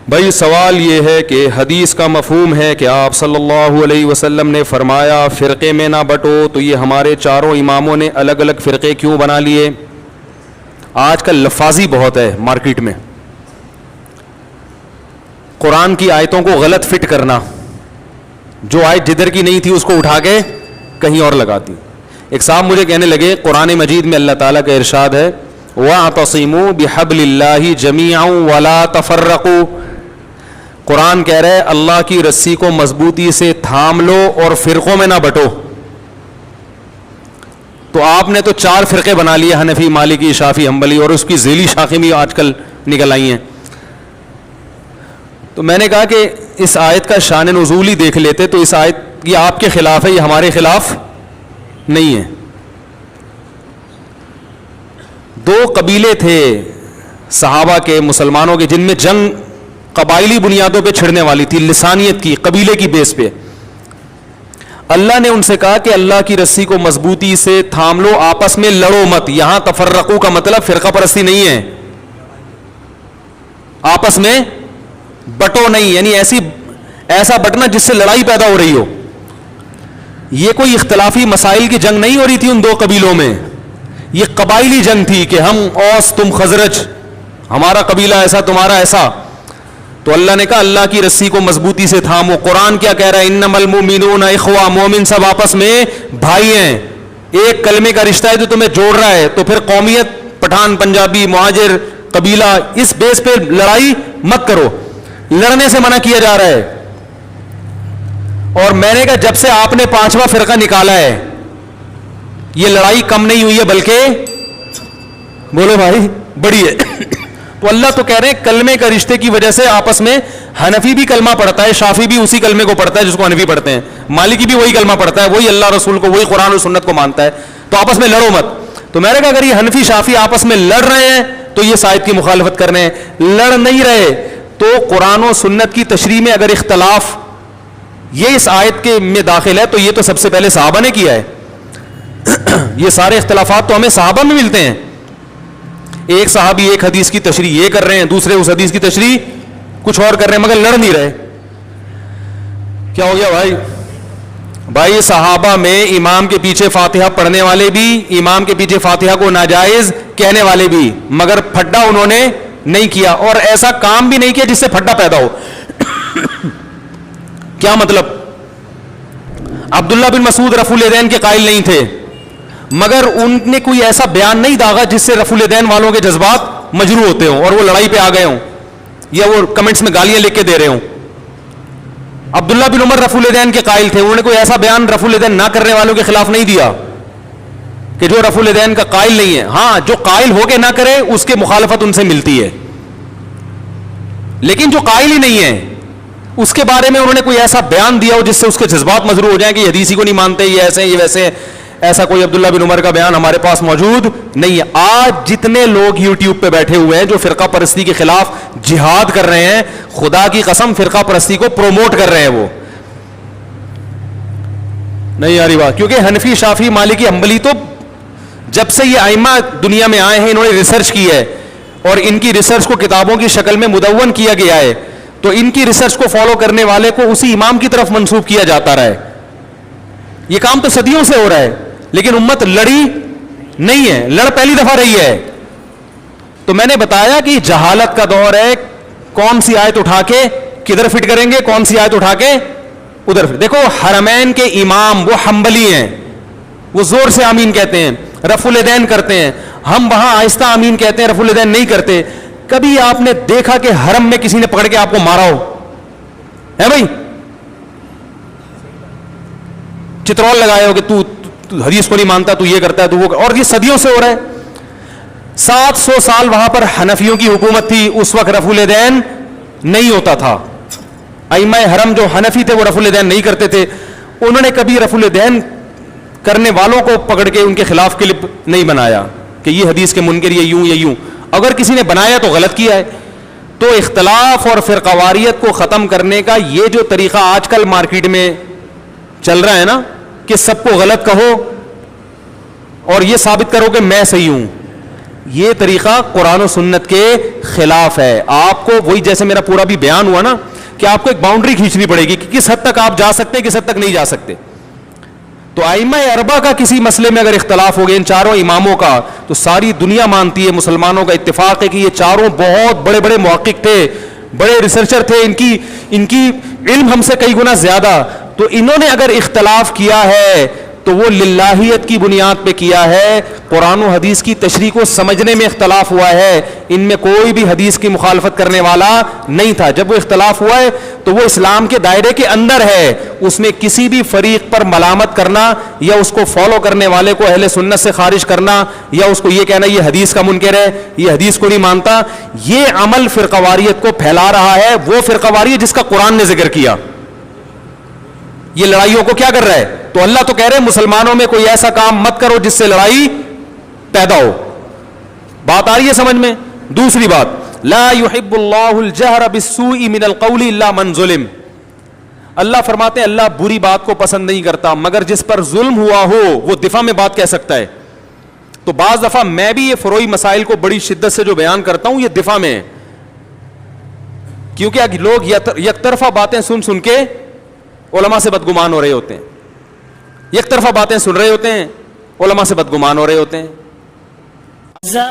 بھائی سوال یہ ہے کہ حدیث کا مفہوم ہے کہ آپ صلی اللہ علیہ وسلم نے فرمایا فرقے میں نہ بٹو، تو یہ ہمارے چاروں اماموں نے الگ الگ فرقے کیوں بنا لیے؟ آج کل لفاظی بہت ہے مارکیٹ میں، قرآن کی آیتوں کو غلط فٹ کرنا، جو آیت جدھر کی نہیں تھی اس کو اٹھا کے کہیں اور لگا دی۔ ایک صاحب مجھے کہنے لگے قرآن مجید میں اللہ تعالیٰ کا ارشاد ہے وَاعْتَصِمُوا بِحَبْلِ اللَّهِ جَمِيعًا وَلَا تَفَرَّقُوا، قرآن کہہ رہے اللہ کی رسی کو مضبوطی سے تھام لو اور فرقوں میں نہ بٹو۔ تو آپ نے تو 4 فرقے بنا لیے، حنفی، مالکی، شافعی، حنبلی، اور اس کی ذیلی شاخیں بھی آج کل نکل آئی ہیں۔ تو میں نے کہا کہ اس آیت کا شان نزول ہی دیکھ لیتے، تو اس آیت یہ آپ کے خلاف ہے، یہ ہمارے خلاف نہیں ہے۔ 2 قبیلے تھے صحابہ کے، مسلمانوں کے، جن میں جنگ قبائلی بنیادوں پہ چھڑنے والی تھی، لسانیت کی، قبیلے کی بیس پہ۔ اللہ نے ان سے کہا کہ اللہ کی رسی کو مضبوطی سے تھام لو، آپس میں لڑو مت۔ یہاں تفرقو کا مطلب فرقہ پرستی نہیں ہے، آپس میں بٹو نہیں، یعنی ایسا بٹنا جس سے لڑائی پیدا ہو رہی ہو۔ یہ کوئی اختلافی مسائل کی جنگ نہیں ہو رہی تھی ان 2 قبیلوں میں، یہ قبائلی جنگ تھی کہ ہم اوس تم خزرج، ہمارا قبیلہ ایسا تمہارا ایسا۔ تو اللہ نے کہا اللہ کی رسی کو مضبوطی سے تھامو۔ قرآن کیا کہہ رہا ہے؟ انما المؤمنون اخوہ، مومن سب آپس میں بھائی ہیں، ایک کلمے کا رشتہ ہے جو تمہیں جوڑ رہا ہے۔ تو پھر قومیت، پٹھان، پنجابی، مہاجر، قبیلہ، اس بیس پہ لڑائی مت کرو، لڑنے سے منع کیا جا رہا ہے۔ اور میں نے کہا جب سے آپ نے 5واں فرقہ نکالا ہے یہ لڑائی کم نہیں ہوئی ہے بلکہ بولو بھائی بڑی ہے۔ تو اللہ تو کہہ رہے ہیں کلمے کا رشتے کی وجہ سے آپس میں، حنفی بھی کلمہ پڑھتا ہے، شافعی بھی اسی کلمے کو پڑھتا ہے جس کو حنفی پڑھتے ہیں، مالکی بھی وہی کلمہ پڑھتا ہے، وہی اللہ رسول کو، وہی قرآن و سنت کو مانتا ہے، تو آپس میں لڑو مت۔ تو میں نے کہا اگر یہ حنفی شافعی آپس میں لڑ رہے ہیں تو یہ اس آیت کی مخالفت کر رہے ہیں، لڑ نہیں رہے تو قرآن و سنت کی تشریح میں اگر اختلاف یہ اس آیت کے میں داخل ہے تو یہ تو سب سے پہلے صحابہ نے کیا ہے۔ یہ سارے اختلافات تو ہمیں صحابہ میں ملتے ہیں، ایک صحابی ایک حدیث کی تشریح یہ کر رہے ہیں، دوسرے اس حدیث کی تشریح کچھ اور کر رہے ہیں، مگر لڑ نہیں رہے۔ کیا ہو گیا بھائی صحابہ میں امام کے پیچھے فاتحہ پڑھنے والے بھی، امام کے پیچھے فاتحہ کو ناجائز کہنے والے بھی، مگر پھڈا انہوں نے نہیں کیا، اور ایسا کام بھی نہیں کیا جس سے پھڈا پیدا ہو۔ کیا مطلب؟ عبداللہ بن مسعود رفع الیدین کے قائل نہیں تھے، مگر ان نے کوئی ایسا بیان نہیں داغا جس سے رفع الیدین والوں کے جذبات مجروح ہوتے ہوں اور وہ لڑائی پہ آ گئے ہوں یا وہ کمنٹس میں گالیاں لکھ کے دے رہے ہوں۔ عبداللہ بن عمر رفع الیدین کے قائل تھے، انہوں نے کوئی ایسا بیان رفع الیدین نہ کرنے والوں کے خلاف نہیں دیا کہ جو رفع الیدین کا قائل نہیں ہے۔ ہاں جو قائل ہو کے نہ کرے اس کے مخالفت ان سے ملتی ہے، لیکن جو قائل ہی نہیں ہے اس کے بارے میں انہوں نے کوئی ایسا بیان دیا ہو جس سے اس کے جذبات مجروح ہو جائیں کہ یہ حدیثی کو نہیں مانتے، یہ ایسے یہ ویسے، ایسا کوئی عبداللہ بن عمر کا بیان ہمارے پاس موجود نہیں ہے۔ آج جتنے لوگ یوٹیوب پہ بیٹھے ہوئے ہیں جو فرقہ پرستی کے خلاف جہاد کر رہے ہیں، خدا کی قسم فرقہ پرستی کو پروموٹ کر رہے ہیں، وہ نہیں آ رہی بات، کیونکہ حنفی، شافعی، مالکی، حنبلی تو جب سے یہ ائمہ دنیا میں آئے ہیں انہوں نے ریسرچ کی ہے اور ان کی ریسرچ کو کتابوں کی شکل میں مدون کیا گیا ہے، تو ان کی ریسرچ کو فالو کرنے والے کو اسی امام کی طرف منسوب کیا جاتا رہا ہے۔ یہ کام تو صدیوں سے ہو رہا ہے لیکن امت لڑی نہیں ہے، لڑ پہلی دفعہ رہی ہے۔ تو میں نے بتایا کہ جہالت کا دور ہے، کون سی آیت اٹھا کے کدھر فٹ کریں گے، کون سی آیت اٹھا کے ادھر فٹ۔ دیکھو حرمین کے امام وہ حنبلی ہیں، وہ زور سے آمین کہتے ہیں، رفع الیدین کرتے ہیں، ہم وہاں آہستہ آمین کہتے ہیں، رفع الیدین نہیں کرتے۔ کبھی آپ نے دیکھا کہ حرم میں کسی نے پکڑ کے آپ کو مارا ہو؟ ہے بھائی، چترول لگائے ہو کہ تو حدیث کو نہیں مانتا، تو یہ کرتا ہے، تو وہ، اور یہ صدیوں سے ہو رہا ہے۔ 700 سال وہاں پر حنفیوں کی حکومت تھی، اس وقت رفع الیدین نہیں ہوتا تھا۔ ائمہ حرم جو حنفی تھے وہ رفع الیدین نہیں کرتے تھے، انہوں نے کبھی رفع الیدین کرنے والوں کو پکڑ کے ان کے خلاف کلپ نہیں بنایا کہ یہ حدیث کے منکر یہ یوں یا یوں۔ اگر کسی نے بنایا تو غلط کیا ہے۔ تو اختلاف اور فرقہ واریت کو ختم کرنے کا یہ جو طریقہ آج کل مارکیٹ میں چل رہا ہے نا کہ سب کو غلط کہو اور یہ ثابت کرو کہ میں صحیح ہوں، یہ طریقہ قرآن و سنت کے خلاف ہے. آپ کو وہی جیسے میرا پورا بھی بیان ہوا نا کہ آپ کو ایک باؤنڈری کھینچنی پڑے گی کہ کس حد تک آپ جا سکتے ہیں, کس حد تک نہیں جا سکتے. تو ائمہ اربعہ کا کسی مسئلے میں اگر اختلاف ہو گیا ان چاروں اماموں کا, تو ساری دنیا مانتی ہے, مسلمانوں کا اتفاق ہے کہ یہ چاروں بہت بڑے بڑے محقق تھے, بڑے ریسرچر تھے, ان کی علم ہم سے کئی گنا زیادہ. تو انہوں نے اگر اختلاف کیا ہے تو وہ للہیت کی بنیاد پہ کیا ہے, قرآن و حدیث کی تشریح کو سمجھنے میں اختلاف ہوا ہے. ان میں کوئی بھی حدیث کی مخالفت کرنے والا نہیں تھا. جب وہ اختلاف ہوا ہے تو وہ اسلام کے دائرے کے اندر ہے, اس میں کسی بھی فریق پر ملامت کرنا یا اس کو فالو کرنے والے کو اہل سنت سے خارج کرنا یا اس کو یہ کہنا یہ حدیث کا منکر ہے, یہ حدیث کو نہیں مانتا, یہ عمل فرقواریت کو پھیلا رہا ہے. وہ فرقواریت جس کا قرآن نے ذکر کیا, یہ لڑائیوں کو کیا کر رہا ہے. تو اللہ تو کہہ رہے ہیں مسلمانوں میں کوئی ایسا کام مت کرو جس سے لڑائی پیدا ہو. بات آ رہی ہے سمجھ میں. دوسری بات, لا يحب اللہ الجہر بالسوء من القول الا من ظلم. اللہ فرماتے ہیں اللہ بری بات کو پسند نہیں کرتا مگر جس پر ظلم ہوا ہو وہ دفاع میں بات کہہ سکتا ہے. تو بعض دفعہ میں بھی یہ فروعی مسائل کو بڑی شدت سے جو بیان کرتا ہوں یہ دفاع میں ہے, کیونکہ لوگ یک طرفہ باتیں سن کے علماء سے بدگمان ہو رہے ہوتے ہیں, یک طرفہ باتیں سن رہے ہوتے ہیں, علماء سے بدگمان ہو رہے ہوتے ہیں.